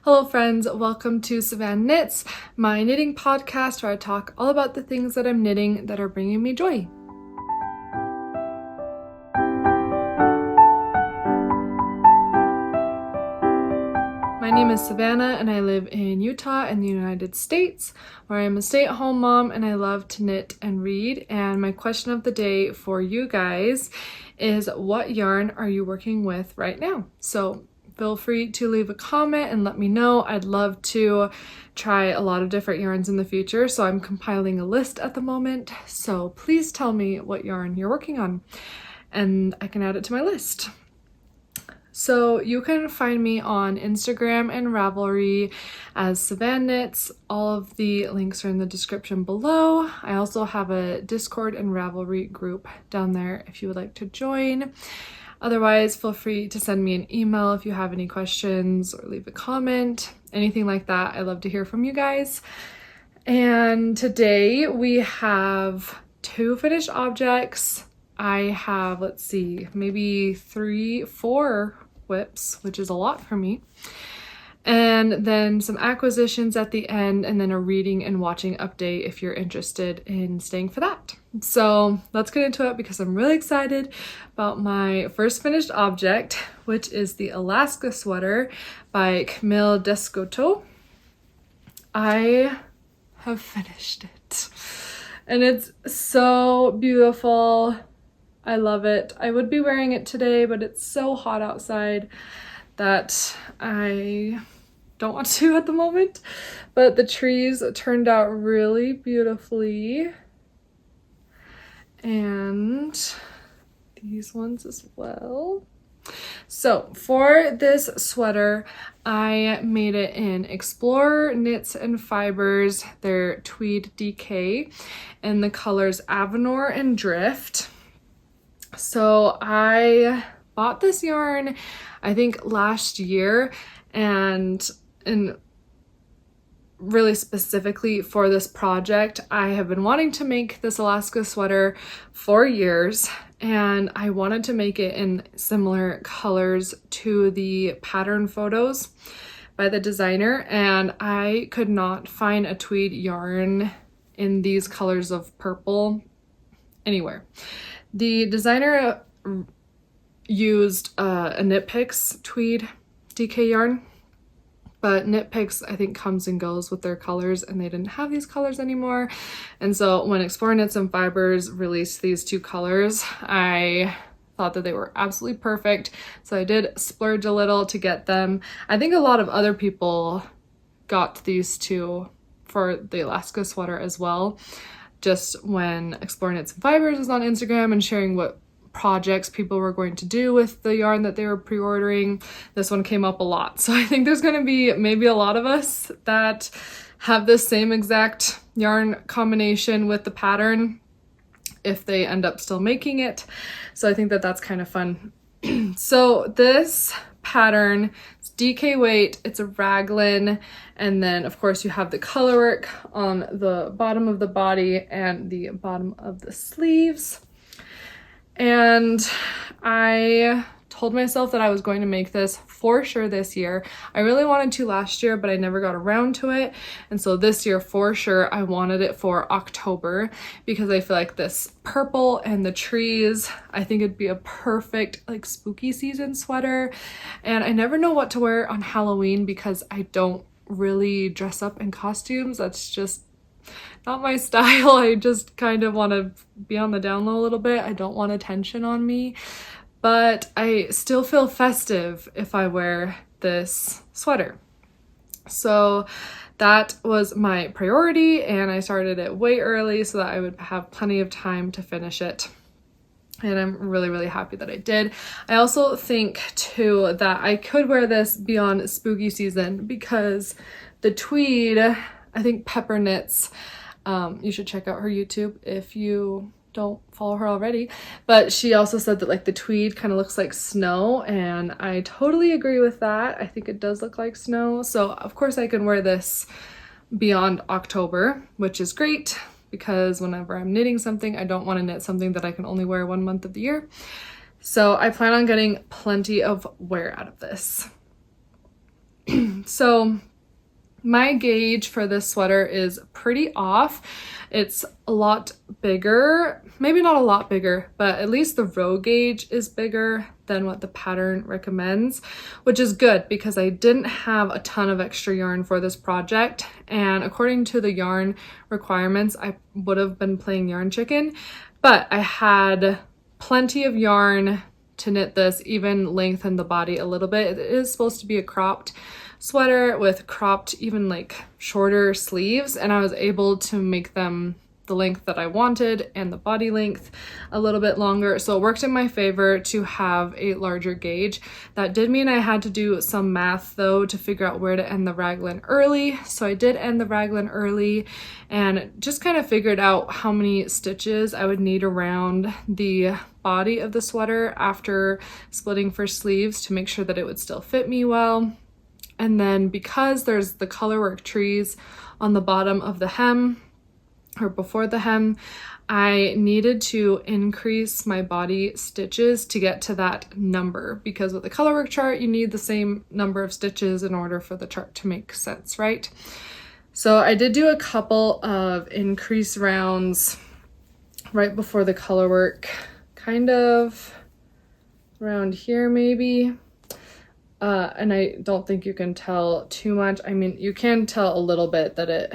Hello friends, welcome to Savannah Knits, my knitting podcast where I talk all about the things that I'm knitting that are bringing me joy. My name is Savannah and I live in Utah in the United States, where I'm a stay-at-home mom and I love to knit and read. And my question of the day for you guys is, what yarn are you working with right now? So feel free to leave a comment and let me know. I'd love to try a lot of different yarns in the future, so I'm compiling a list at the moment. So please tell me what yarn you're working on and I can add it to my list. So you can find me on Instagram and Ravelry as Savannah Knits. All of the links are in the description below. I also have a Discord and Ravelry group down there if you would like to join. Otherwise, feel free to send me an email if you have any questions or leave a comment, anything like that. I love to hear from you guys. And today we have 2 finished objects. I have, let's see, maybe 4 whips, which is a lot for me. And then some acquisitions at the end, and then a reading and watching update if you're interested in staying for that. So let's get into it because I'm really excited about my first finished object, which is the Alaska sweater by Camille Descoteaux. I have finished it and it's so beautiful. I love it. I would be wearing it today, but it's so hot outside that I don't want to at the moment. But the trees turned out really beautifully. And these ones as well. So for this sweater, I made it in Explorer Knits and Fibers. They're Tweed DK and the colors Avenor and Drift. So I bought this yarn, I think last year, and really specifically for this project, I have been wanting to make this Alaska sweater for years, and I wanted to make it in similar colors to the pattern photos by the designer, and I could not find a tweed yarn in these colors of purple anywhere. The designer used a Knit Picks tweed DK yarn, but Knit Picks I think comes and goes with their colors, and they didn't have these colors anymore. And so when Explore Knits and Fibers released these 2 colors, I thought that they were absolutely perfect. So I did splurge a little to get them. I think a lot of other people got these 2 for the Alaska sweater as well. Just when Explore Knits and Fibers was on Instagram and sharing what projects people were going to do with the yarn that they were pre-ordering, this one came up a lot. So I think there's going to be maybe a lot of us that have this same exact yarn combination with the pattern if they end up still making it. So I think that that's kind of fun. So this pattern, it's DK weight, it's a raglan, and then of course you have the color work on the bottom of the body and the bottom of the sleeves. And I told myself that I was going to make this for sure this year. I really wanted to last year, but I never got around to it. And so this year for sure I wanted it for October, because I feel like this purple and the trees, I think it'd be a perfect like spooky season sweater. And I never know what to wear on Halloween because I don't really dress up in costumes. That's just not my style. I just kind of want to be on the down low a little bit. I don't want attention on me, but I still feel festive if I wear this sweater. So that was my priority, and I started it way early so that I would have plenty of time to finish it. And I'm really, really happy that I did. I also think too that I could wear this beyond spooky season because the tweed, I think Pepper Knits, you should check out her YouTube if you don't follow her already, but she also said that like the tweed kind of looks like snow, and I totally agree with that. I think it does look like snow. So of course I can wear this beyond October, which is great because whenever I'm knitting something, I don't want to knit something that I can only wear 1 month of the year. So I plan on getting plenty of wear out of this. So my gauge for this sweater is pretty off. It's a lot bigger, maybe not a lot bigger, but at least the row gauge is bigger than what the pattern recommends, which is good because I didn't have a ton of extra yarn for this project. And according to the yarn requirements, I would have been playing yarn chicken, but I had plenty of yarn to knit this, even lengthen the body a little bit. It is supposed to be a cropped sweater with cropped, even like shorter sleeves, and I was able to make them the length that I wanted and the body length a little bit longer. So it worked in my favor to have a larger gauge. That did mean I had to do some math though to figure out where to end the raglan early. So I did end the raglan early and just kind of figured out how many stitches I would need around the body of the sweater after splitting for sleeves to make sure that it would still fit me well. And then because there's the colorwork trees on the bottom of the hem, or before the hem, I needed to increase my body stitches to get to that number, because with the colorwork chart, you need the same number of stitches in order for the chart to make sense, right? So I did do a couple of increase rounds right before the colorwork, kind of around here maybe. And I don't think you can tell too much. I mean, you can tell a little bit that it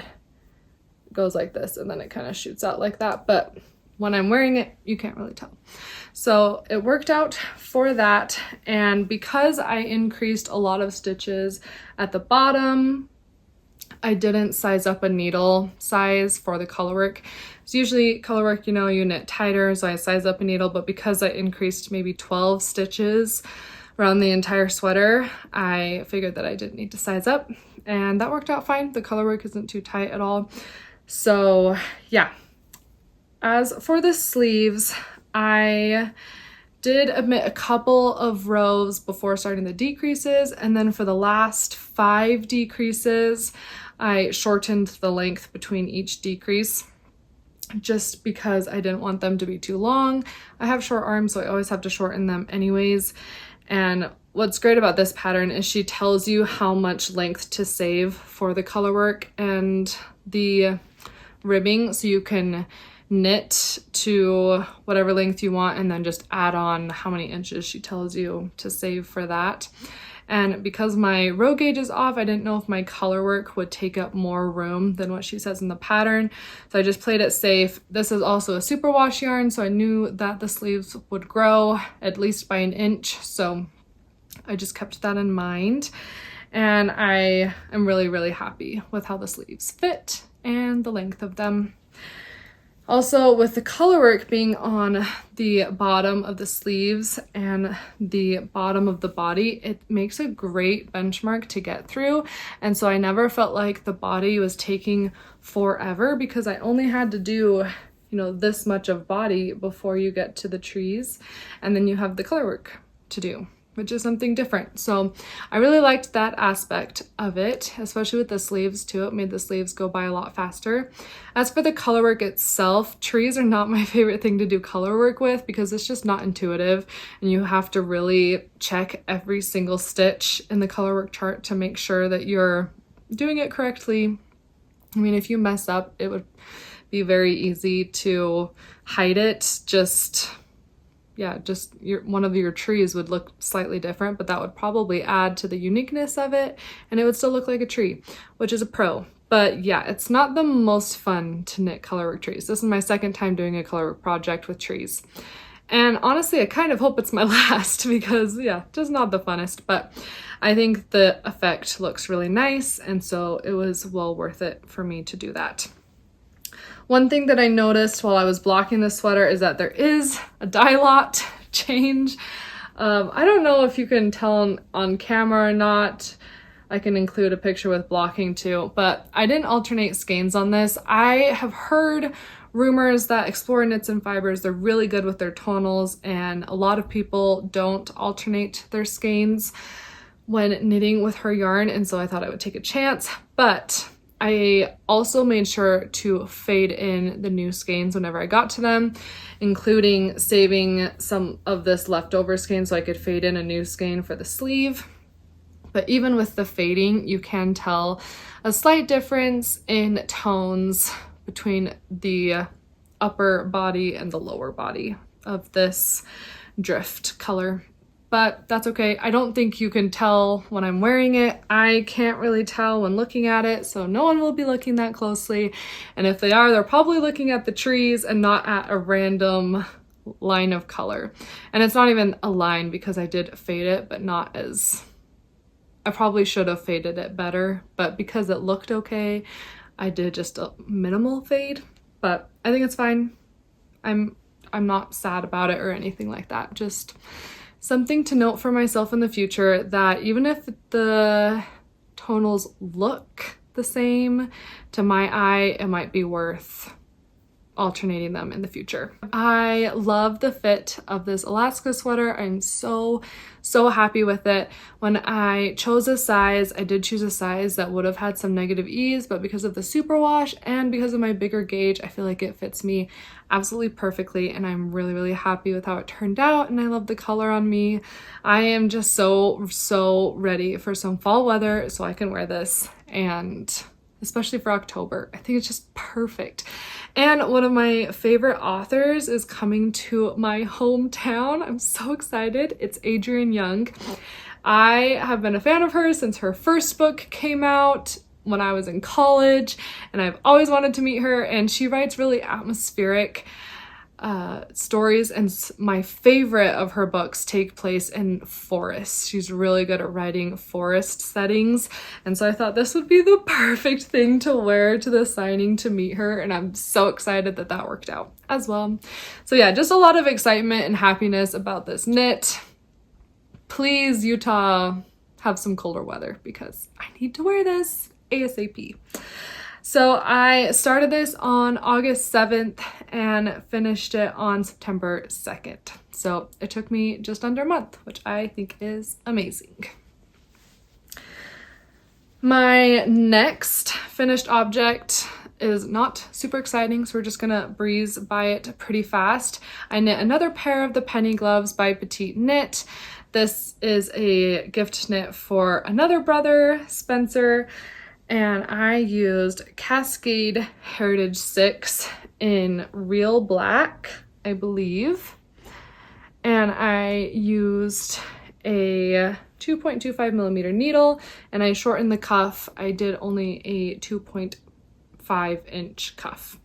goes like this and then it kind of shoots out like that, but when I'm wearing it, you can't really tell. So it worked out for that. And because I increased a lot of stitches at the bottom, I didn't size up a needle size for the colorwork. So usually colorwork, you know, you knit tighter, so I size up a needle, but because I increased maybe 12 stitches around the entire sweater, I figured that I didn't need to size up, and that worked out fine. The colorwork isn't too tight at all. So yeah, as for the sleeves, I did omit a couple of rows before starting the decreases, and then for the last 5 decreases, I shortened the length between each decrease just because I didn't want them to be too long. I have short arms, so I always have to shorten them anyways. And what's great about this pattern is she tells you how much length to save for the colorwork and the ribbing, so you can knit to whatever length you want and then just add on how many inches she tells you to save for that. And because my row gauge is off, I didn't know if my colorwork would take up more room than what she says in the pattern, so I just played it safe. This is also a superwash yarn, so I knew that the sleeves would grow at least by 1 inch, so I just kept that in mind. And I am really, really happy with how the sleeves fit and the length of them. Also, with the colorwork being on the bottom of the sleeves and the bottom of the body, it makes a great benchmark to get through. And so I never felt like the body was taking forever because I only had to do, you know, this much of body before you get to the trees. And then you have the colorwork to do, which is something different. So I really liked that aspect of it, especially with the sleeves too. It made the sleeves go by a lot faster. As for the colorwork itself, trees are not my favorite thing to do colorwork with because it's just not intuitive, and you have to really check every single stitch in the colorwork chart to make sure that you're doing it correctly. I mean, if you mess up, it would be very easy to hide it. Just one of your trees would look slightly different, but that would probably add to the uniqueness of it, and it would still look like a tree, which is a pro. But yeah, it's not the most fun to knit colorwork trees. This is my second time doing a colorwork project with trees. And honestly, I kind of hope it's my last because yeah, just not the funnest, but I think the effect looks really nice, and so it was well worth it for me to do that. One thing that I noticed while I was blocking the sweater is that there is a dye lot change. I don't know if you can tell on camera or not. I can include a picture with blocking too, but I didn't alternate skeins on this. I have heard rumors that Explore Knits and Fibers, they're really good with their tonals, and a lot of people don't alternate their skeins when knitting with her yarn, and so I thought I would take a chance. But I also made sure to fade in the new skeins whenever I got to them, including saving some of this leftover skein so I could fade in a new skein for the sleeve. But even with the fading, you can tell a slight difference in tones between the upper body and the lower body of this drift color. But that's okay. I don't think you can tell when I'm wearing it. I can't really tell when looking at it, so no one will be looking that closely. And if they are, they're probably looking at the trees and not at a random line of color. And it's not even a line because I did fade it, but not as... I probably should have faded it better, but because it looked okay, I did just a minimal fade, but I think it's fine. I'm not sad about it or anything like that. Just something to note for myself in the future, that even if the tonals look the same, to my eye, it might be worth alternating them in the future. I love the fit of this Alaska sweater. I'm so happy with it. When I chose a size, I did choose a size that would have had some negative ease, but because of the superwash and because of my bigger gauge, I feel like it fits me absolutely perfectly, and I'm really happy with how it turned out, and I love the color on me. I am just so ready for some fall weather so I can wear this, and especially for October. I think it's just perfect. And one of my favorite authors is coming to my hometown. I'm so excited. It's Adrienne Young. I have been a fan of hers since her first book came out when I was in college, and I've always wanted to meet her, and she writes really atmospheric stories, and my favorite of her books take place in forests. She's really good at writing forest settings, and so I thought this would be the perfect thing to wear to the signing to meet her, and I'm so excited that that worked out as well. So yeah, just a lot of excitement and happiness about this knit. Please, Utah, have some colder weather because I need to wear this ASAP. So I started this on August 7th and finished it on September 2nd. So it took me just under a month, which I think is amazing. My next finished object is not super exciting, so we're just gonna breeze by it pretty fast. I knit another pair of the penny gloves by Petite Knit. This is a gift knit for another brother, Spencer, and I used Cascade Heritage 6 in real black, I believe, and I used a 2.25 millimeter needle, and I shortened the cuff. I did only a 2.5 inch cuff,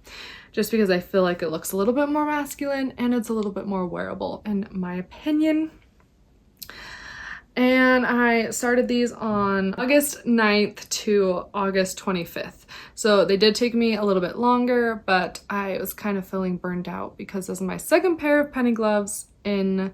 just because I feel like it looks a little bit more masculine and it's a little bit more wearable in my opinion. And I started these on August 9th to August 25th. So they did take me a little bit longer, but I was kind of feeling burned out because this is my second pair of penny gloves in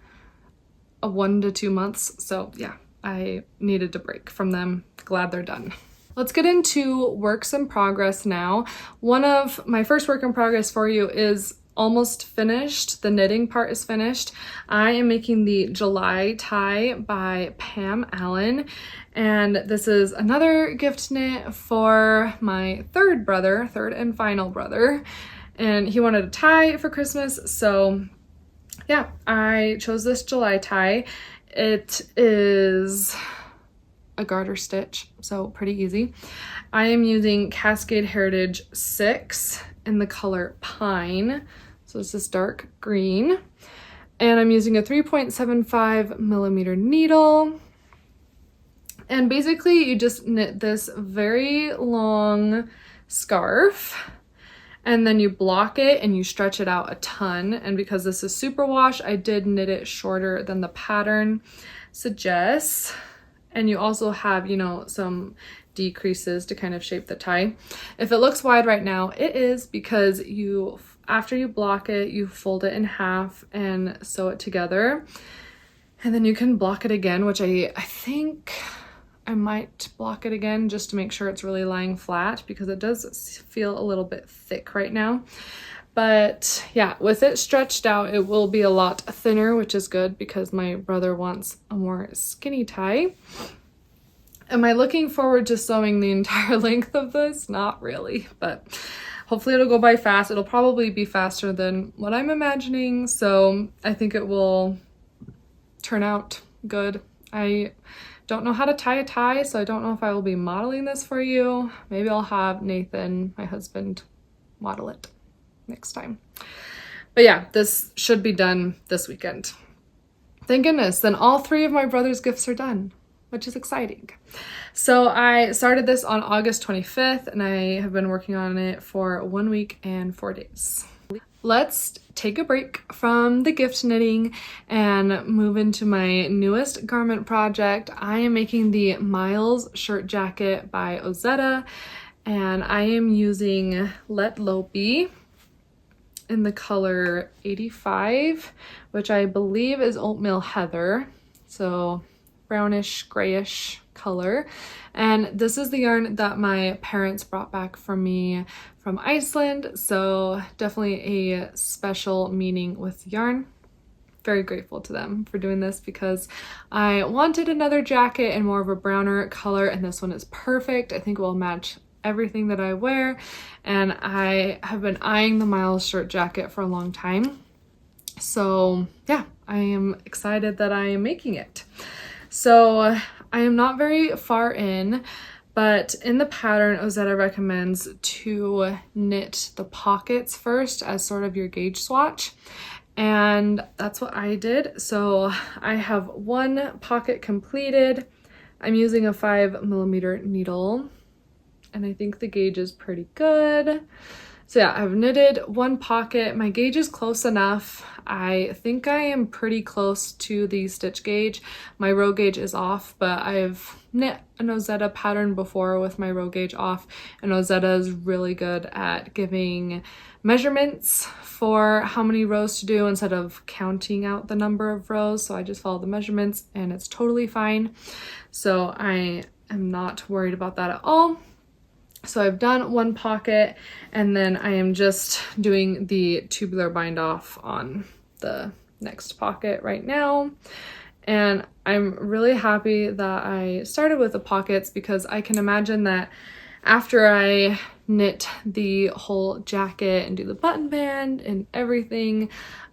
a 1 to 2 months. So yeah, I needed to break from them. Glad they're done. Let's get into works in progress now. One of my first work in progress for you is almost finished. The knitting part is finished. I am making the July tie by Pam Allen, and this is another gift knit for my third and final brother, and he wanted a tie for Christmas, so yeah, I chose this July tie. It is a garter stitch, so pretty easy. I am using Cascade Heritage 6 in the color Pine. So it's this dark green, and I'm using a 3.75 millimeter needle, and basically you just knit this very long scarf, and then you block it and you stretch it out a ton, and because this is superwash, I did knit it shorter than the pattern suggests, and you also have, you know, some decreases to kind of shape the tie. If it looks wide right now, it is because after you block it, you fold it in half and sew it together. And then you can block it again, which I think I might block it again just to make sure it's really lying flat, because it does feel a little bit thick right now. But yeah, with it stretched out, it will be a lot thinner, which is good because my brother wants a more skinny tie. Am I looking forward to sewing the entire length of this? Not really, but hopefully it'll go by fast. It'll probably be faster than what I'm imagining, so I think it will turn out good. I don't know how to tie a tie, so I don't know if I will be modeling this for you. Maybe I'll have Nathan, my husband, model it next time. But yeah, this should be done this weekend. Thank goodness. Then all 3 of my brother's gifts are done, which is exciting. So I started this on August 25th, and I have been working on it for 1 week and 4 days. Let's take a break from the gift knitting and move into my newest garment project. I am making the Miles shirt jacket by Ozetta, and I am using Let Low Be in the color 85, which I believe is oatmeal heather, so brownish grayish color. And this is the yarn that my parents brought back for me from Iceland, so definitely a special meaning with yarn. Very grateful to them for doing this because I wanted another jacket in more of a browner color, and this one is perfect. I think it will match everything that I wear, and I have been eyeing the Miles shirt jacket for a long time. So yeah, I am excited that I am making it. So I am not very far in, but in the pattern, Ozetta recommends to knit the pockets first as sort of your gauge swatch. And that's what I did. So I have 1 pocket completed. I'm using a 5mm needle, and I think the gauge is pretty good. So yeah, I've knitted 1 pocket. My gauge is close enough. I think I am pretty close to the stitch gauge. My row gauge is off, but I've knit an Ozetta pattern before with my row gauge off, and Ozetta is really good at giving measurements for how many rows to do instead of counting out the number of rows. So I just follow the measurements and it's totally fine. So I am not worried about that at all. So I've done 1 pocket, and then I am just doing the tubular bind off on the next pocket right now. And I'm really happy that I started with the pockets because I can imagine that after I knit the whole jacket and do the button band and everything,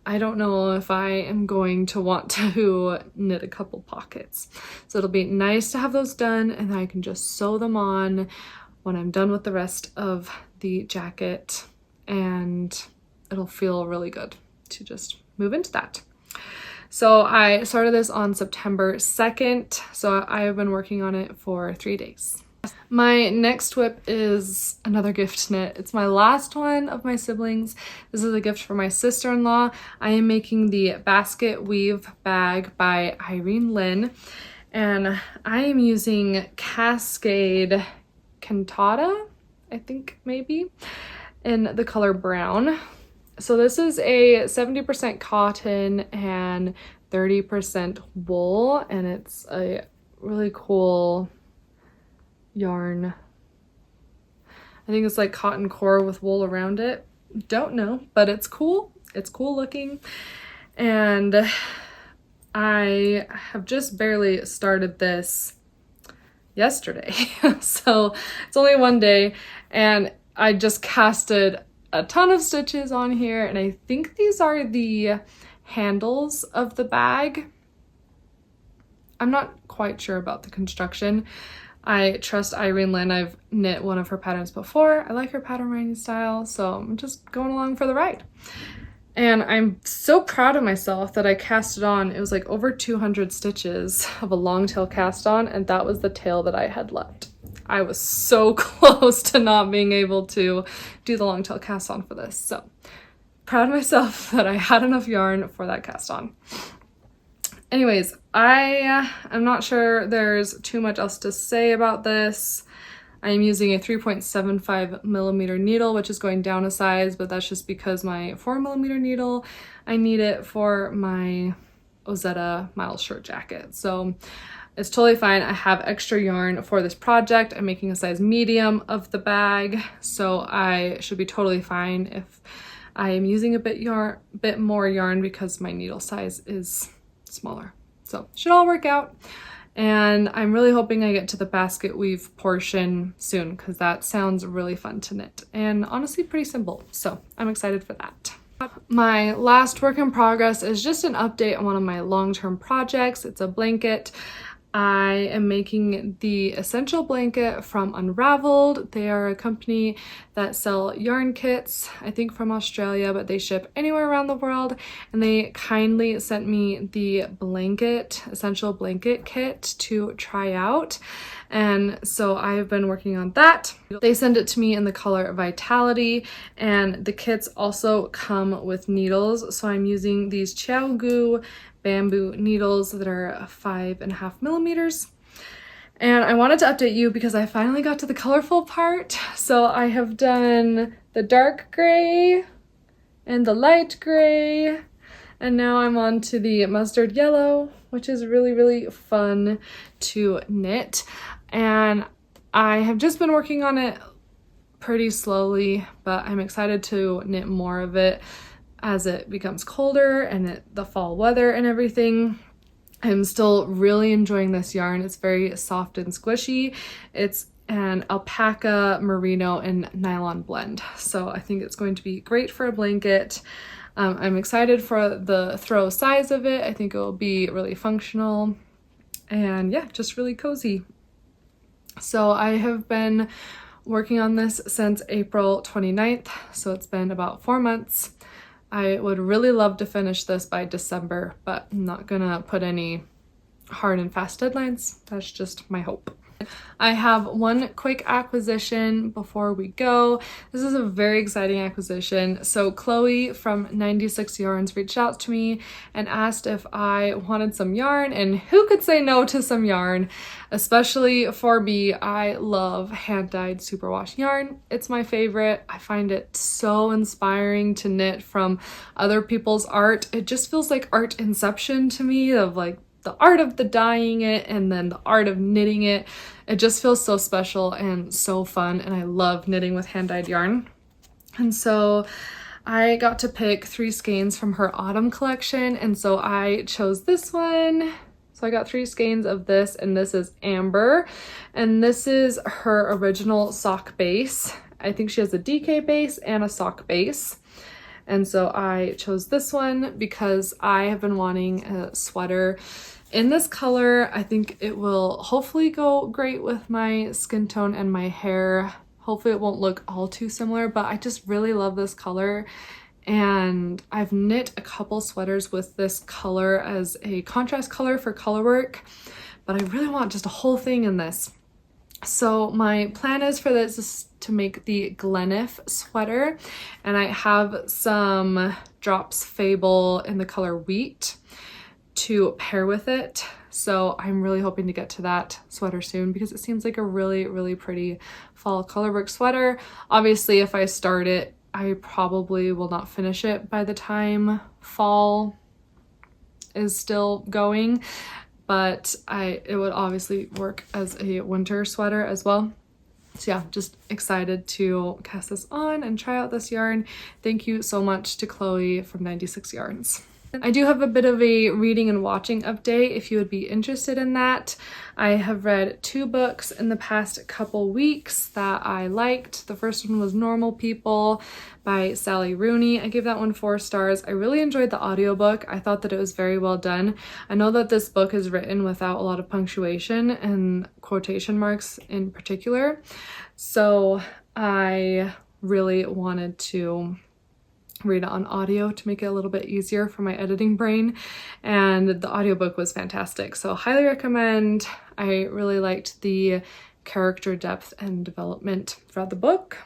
I don't know if I am going to want to knit a couple pockets. So it'll be nice to have those done, and then I can just sew them on when I'm done with the rest of the jacket, and it'll feel really good to just move into that. So I started this on September 2nd, so I have been working on it for 3 days. My next whip is another gift knit. It's my last one of my siblings. This is a gift for my sister-in-law. I am making the basket weave bag by Irene Lynn, and I am using Cascade Cantata, I think maybe, in the color brown. So this is a 70% cotton and 30% wool, and it's a really cool yarn. I think it's like cotton core with wool around it. Don't know, but it's cool. It's cool looking. And I have just barely started this yesterday. So it's only 1 day, and I just casted a ton of stitches on here, and I think these are the handles of the bag. I'm not quite sure about the construction. I trust Irene Lynn. I've knit one of her patterns before. I like her pattern writing style, so I'm just going along for the ride. And I'm so proud of myself that I cast it on. It was like over 200 stitches of a long tail cast on, and that was the tail that I had left. I was so close to not being able to do the long tail cast on for this. So proud of myself that I had enough yarn for that cast on. Anyways, I'm not sure there's too much else to say about this. I'm using a 3.75mm needle, which is going down a size, but that's just because my 4mm needle, I need it for my Ozetta Miles shirt jacket. So it's totally fine. I have extra yarn for this project. I'm making a size medium of the bag, so I should be totally fine if I am using a bit more yarn because my needle size is smaller. So should all work out. And I'm really hoping I get to the basket weave portion soon because that sounds really fun to knit and honestly pretty simple. So I'm excited for that. My last work in progress is just an update on one of my long-term projects. It's a blanket. I am making the Essential Blanket from Unraveled. They are a company that sell yarn kits, I think from Australia, but they ship anywhere around the world. And they kindly sent me the Essential Blanket kit to try out. And so I've been working on that. They send it to me in the color Vitality, and the kits also come with needles. So I'm using these Gu bamboo needles that are 5.5 millimeters. And I wanted to update you because I finally got to the colorful part. So I have done the dark gray and the light gray, and now I'm on to the mustard yellow, which is really, really fun to knit. And I have just been working on it pretty slowly, but I'm excited to knit more of it as it becomes colder and the fall weather and everything. I'm still really enjoying this yarn. It's very soft and squishy. It's an alpaca, merino, and nylon blend. So I think it's going to be great for a blanket. I'm excited for the throw size of it. I think it will be really functional and yeah, just really cozy. So I have been working on this since April 29th. So it's been about 4 months. I would really love to finish this by December, but I'm not gonna put any hard and fast deadlines. That's just my hope. I have one quick acquisition before we go. This is a very exciting acquisition. So Chloe from 96 Yarns reached out to me and asked if I wanted some yarn, and who could say no to some yarn? Especially for me, I love hand-dyed superwash yarn. It's my favorite. I find it so inspiring to knit from other people's art. It just feels like art inception to me, of like the art of the dyeing it and then the art of knitting it. It just feels so special and so fun, and I love knitting with hand-dyed yarn. And so I got to pick 3 skeins from her autumn collection, and so I chose this one. So I got 3 skeins of this, and this is Amber, and this is her original sock base. I think she has a DK base and a sock base. And so I chose this one because I have been wanting a sweater in this color. I think it will hopefully go great with my skin tone and my hair. Hopefully it won't look all too similar, but I just really love this color. And I've knit a couple sweaters with this color as a contrast color for color work, but I really want just a whole thing in this. So my plan is for this is to make the Glenif sweater, and I have some Drops Fable in the color Wheat to pair with it. So I'm really hoping to get to that sweater soon because it seems like a really, really pretty fall colorwork sweater. Obviously, if I start it, I probably will not finish it by the time fall is still going, but it would obviously work as a winter sweater as well. So yeah, just excited to cast this on and try out this yarn. Thank you so much to Chloe from 96 Yarns. I do have a bit of a reading and watching update if you would be interested in that. I have read 2 books in the past couple weeks that I liked. The first one was Normal People by Sally Rooney. I gave that one 4 stars. I really enjoyed the audiobook. I thought that it was very well done. I know that this book is written without a lot of punctuation and quotation marks in particular. So I really wanted to read it on audio to make it a little bit easier for my editing brain, and the audiobook was fantastic, so highly recommend. I really liked the character depth and development throughout the book.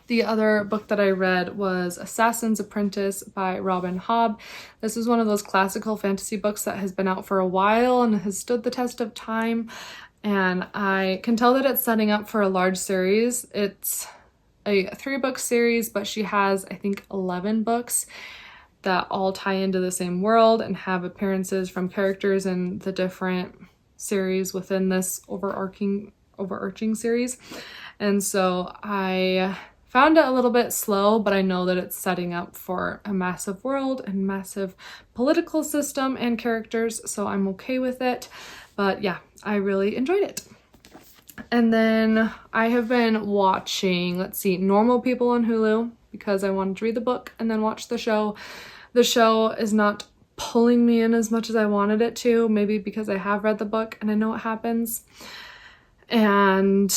The other book that I read was Assassin's Apprentice by Robin Hobb. This is one of those classical fantasy books that has been out for a while and has stood the test of time, and I can tell that it's setting up for a large series. It's a 3-book series, but she has, I think, 11 books that all tie into the same world and have appearances from characters in the different series within this overarching series. And so I found it a little bit slow, but I know that it's setting up for a massive world and massive political system and characters, so I'm okay with it. But yeah, I really enjoyed it. And then I have been watching, Normal People on Hulu because I wanted to read the book and then watch the show. The show is not pulling me in as much as I wanted it to, maybe because I have read the book and I know what happens. And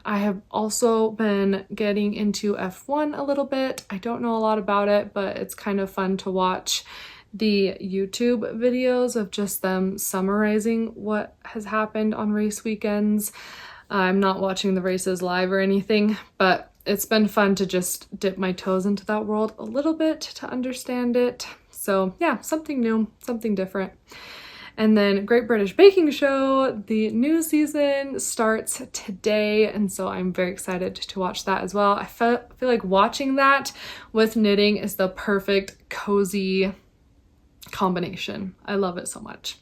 I have also been getting into F1 a little bit. I don't know a lot about it, but it's kind of fun to watch the YouTube videos of just them summarizing what has happened on race weekends. I'm not watching the races live or anything, but it's been fun to just dip my toes into that world a little bit to understand it. So yeah, something new, something different. And then Great British Baking Show, the new season starts today, and so I'm very excited to watch that as well. I feel like watching that with knitting is the perfect cozy combination. I love it so much.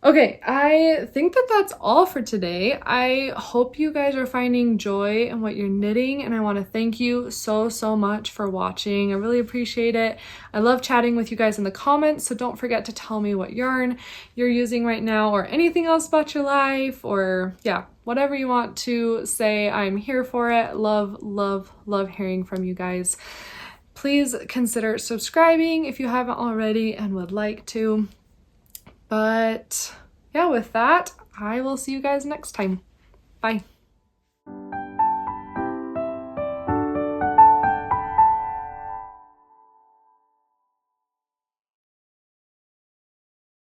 Okay, I think that that's all for today. I hope you guys are finding joy in what you're knitting, and I want to thank you so much for watching. I really appreciate it. I love chatting with you guys in the comments, so don't forget to tell me what yarn you're using right now or anything else about your life, or yeah, whatever you want to say. I'm here for it. Love hearing from you guys. Please consider subscribing if you haven't already and would like to. But yeah, with that, I will see you guys next time. Bye.